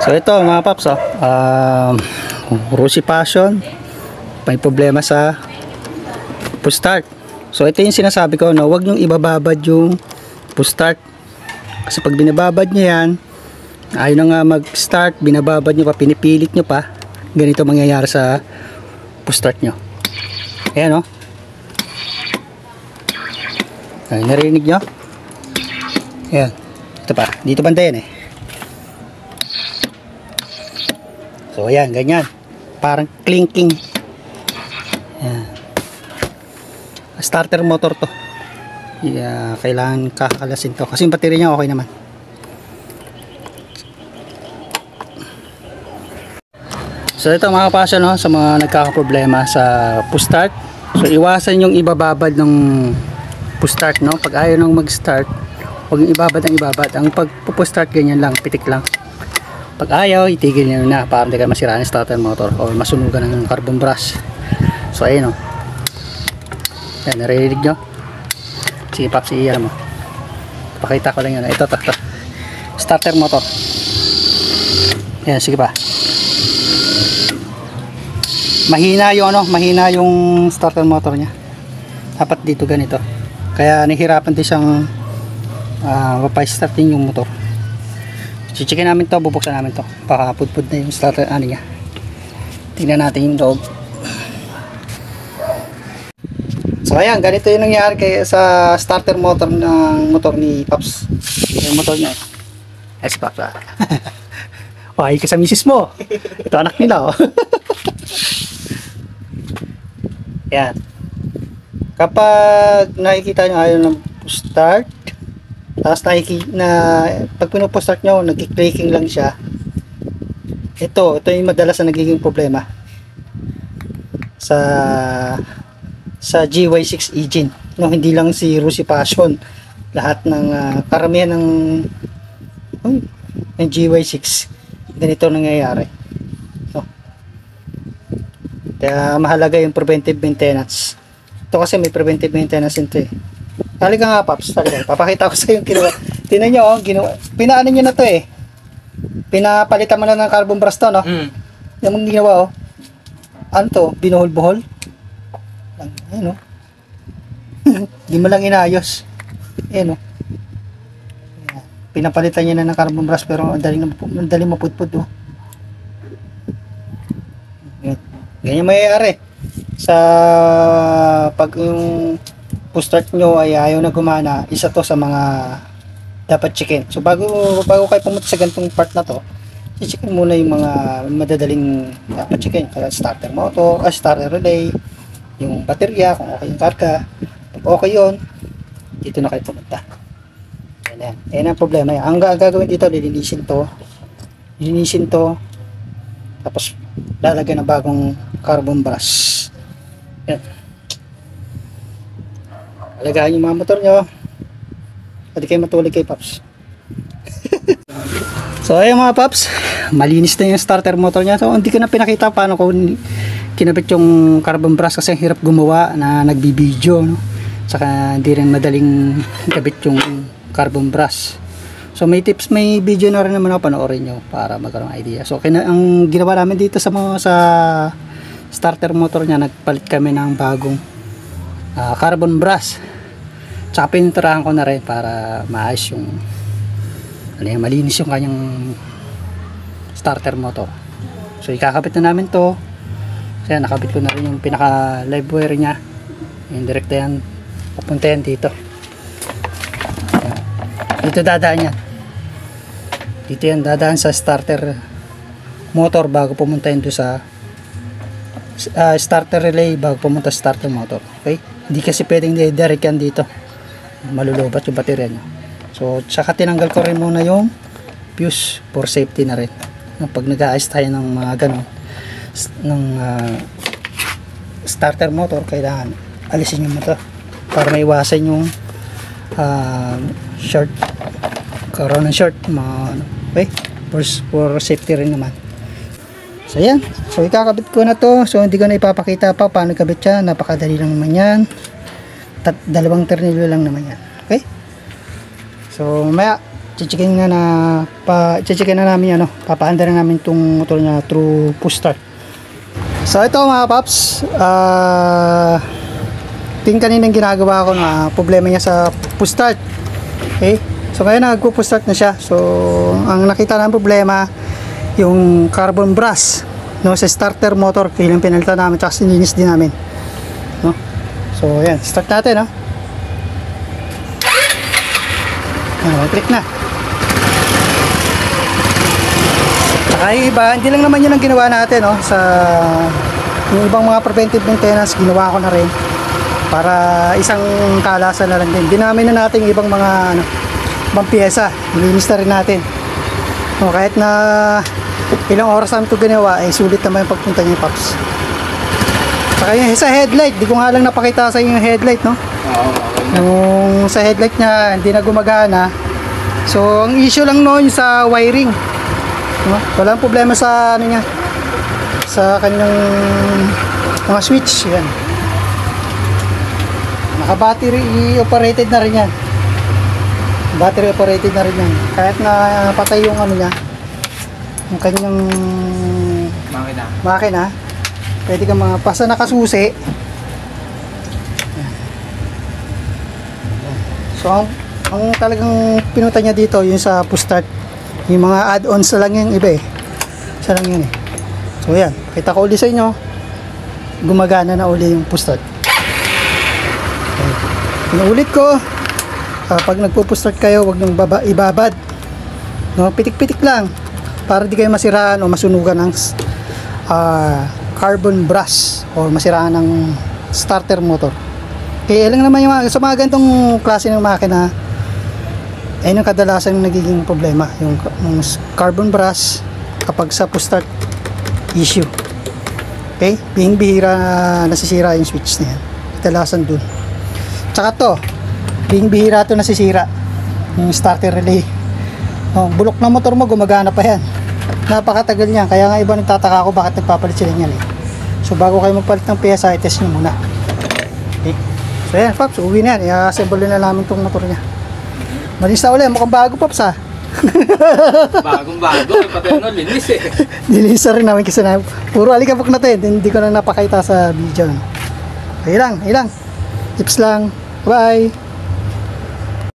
So ito mga paps, Rosy Passion, may problema sa push start. So ito yung sinasabi ko, no, huwag nyong ibababad yung push start. Kasi pag binababad nyo yan, ayaw na nga mag start, binababad nyo pa, pinipilit nyo pa, ganito mangyayari sa push start nyo. Ayan, no? Ay, narinig nyo? Ayan, ito pa, dito banda yan eh. So ayan, ganyan, parang clinking. Ayan. Starter motor to. Yeah, kailangan kakalasin to kasi yung battery niya okay naman. So ito mga passion, no, sa mga nagkakaproblema sa push start. So iwasan yung ibababad ng push start, no. Pag ayaw nang mag-start, huwag yung ibabad ng ibabad. Ang pag-push start ganyan lang, pitik lang. Pag ayaw, itigil nyo na para hindi ka masiraan yung starter motor o masunugan ng carbon brush. So ayun, no. Yan, narinig nyo? Sige Paps, iyan mo. Pakita ko lang yun. Ito. Starter motor. Yan, sige pa. Mahina yung mahina yung starter motor nya. Dapat dito ganito. Kaya nahihirapan din siyang mapa-start din yung motor. Chichikin namin to, bubuksan namin to. Pakapudpud na yung starter niya. Tingnan natin yung loob. So ayan, ganito yung nangyari kay sa starter motor ng motor ni Paps. Yung motor niya. Si Paps. Ay, ka sa misis mo. Ito anak nila, oh. Ayan. Kapag nakikita nyo ayaw ng start, tapos pag pinupo-start nyo, nag-clicking lang siya. Ito yung madalas na nagiging problema sa GY6 engine, no, hindi lang si Rosy Passion, lahat ng karamihan ng GY6 ganito nangyayari, no? Kaya mahalaga yung preventive maintenance. Ito kasi may preventive maintenance ito eh. Halika nga Paps, papakita ko sa yung ginawa. Tingnan nyo, pinaano nyo na to eh, pinapalitan mo na ng carbon brush to, no? Yung ginawa, ano to, binuhol-buhol lang, ayun, no? Di mo lang inayos, ayun, no? Pinapalitan niya na ng carbon brush pero ang daling mapudpud, oh. Ganyan mayayari sa pag yung push start nyo ay ayaw na gumana. Isa to sa mga dapat checkin. So bago kayo pumunta sa ganitong part na to, i-checkin muna yung mga madadaling dapat checkin, kaya starter motor, starter relay, yung baterya, kung okay yung karga. Pag okay yun, dito na kayo pumunta. Yan ang problema yan. Ang gagawin dito, lilinisin to, tapos lalagyan ng bagong carbon brush. Yan. Alagahan yung mga motor nyo, pwede kayo matulig kay Paps. So ayun mga Paps, malinis na yung starter motor nya. So hindi ko na pinakita paano ko kinabit yung carbon brush kasi hirap gumawa na nagbibideo, no? Saka hindi rin madaling kabit yung carbon brush. So may tips, may video na rin naman ako, panoorin nyo para magkaroon ng idea. So ang ginawa namin dito sa starter motor nya, nagpalit kami ng bagong carbon brush. Tsaka pininturahan ko na rin para maayos yung malinis yung kanyang starter motor. So ikakabit na namin to. Kaya nakabit ko na rin yung pinaka live wire nya, yung direkta yan, papunta yan dito. Dito dadaan yan. Dito yan dadaan sa starter motor bago pumunta yun doon sa starter relay bago pumunta sa starter motor. Okay? Hindi kasi pwedeng direct yan dito, malulobat yung baterya nyo. So tsaka tinanggal ko rin muna yung fuse for safety na rin. Pag nag-aayos tayo ng mga ganon ng starter motor, kailangan alisin yung motor para maiwasan yung short, karoon ng short, okay? For safety rin naman. So yan, so ikakabit ko na to. So hindi ko na ipapakita pa paano ikabit siya, napakadali lang naman yan. Dalawang ternilyo lang naman yan. Okay? So mamaya Chichikin na namin ano, papaanda na namin tong motor niya through push start. So ito mga paps, ting kaninang ginagawa ko na problema niya sa push start. Okay? So ngayon nagpo-push start na siya. So ang nakita namin problema yung carbon brass, no, sa starter motor, kailang pinalitan namin tsaka sininis din namin, no? So ayan, start natin, no? Click na. Tsaka yung iba, hindi lang naman yun ang ginawa natin, no? Sa yung ibang mga preventive maintenance, ginawa ko na rin para isang kalasan na lang din. Dinami na natin yung ibang mga ano, ibang pyesa, nilinis na rin natin, no? Kahit na ilang oras namin ito ginawa, eh sulit naman yung pagpunta niya, Pops. Tsaka yung sa headlight, di ko nga lang napakita sa inyo yung headlight, no? Nung sa headlight niya hindi na gumagana. So ang issue lang noon sa wiring, no? Walang problema sa ano niya, sa kanyang mga switch. Yan, naka battery operated na rin yan, battery operated na rin yan. Kahit na patay yung ano niya, yung kanyang makina, pwede ka mapasa nakasusi. So ang talagang pinuta niya dito yung sa push start, yung mga add-ons na lang yung iba eh, isa lang yun eh. So yan, kita ko uli sa inyo, gumagana na uli yung push start. Okay. Pinuulit ko, pag nagpo-push start kayo, huwag niyong ibabad, no? Pitik-pitik lang para di kayo masiraan o masunugan ng carbon brass o masiraan ng starter motor. Kaya lang naman yung sa mga ganitong klase ng makina, ayun yung kadalasan yung nagiging problema, yung carbon brass kapag sa push start issue. Okay, bihira nasisira yung switch na yan, kadalasan dun. Tsaka to, bihira to nasisira yung starter relay. Bulok na motor mo, gumagana pa yan, napakatagal niya. Kaya nga iba nagtataka ako bakit nagpapalit sila niyan eh. So bago kayo magpalit ng pyesa, i-test nyo muna. Okay. So yan, Pops, uwi na yan, i-assemble na namin tong motor niya. Malis na ulit, mukhang bago, Pops, ha? Bagong bago, pati ano, linis eh. Nilisa rin namin kasi na puro alikabok na to eh, hindi ko na napakita sa video. Ilang tips lang, bye.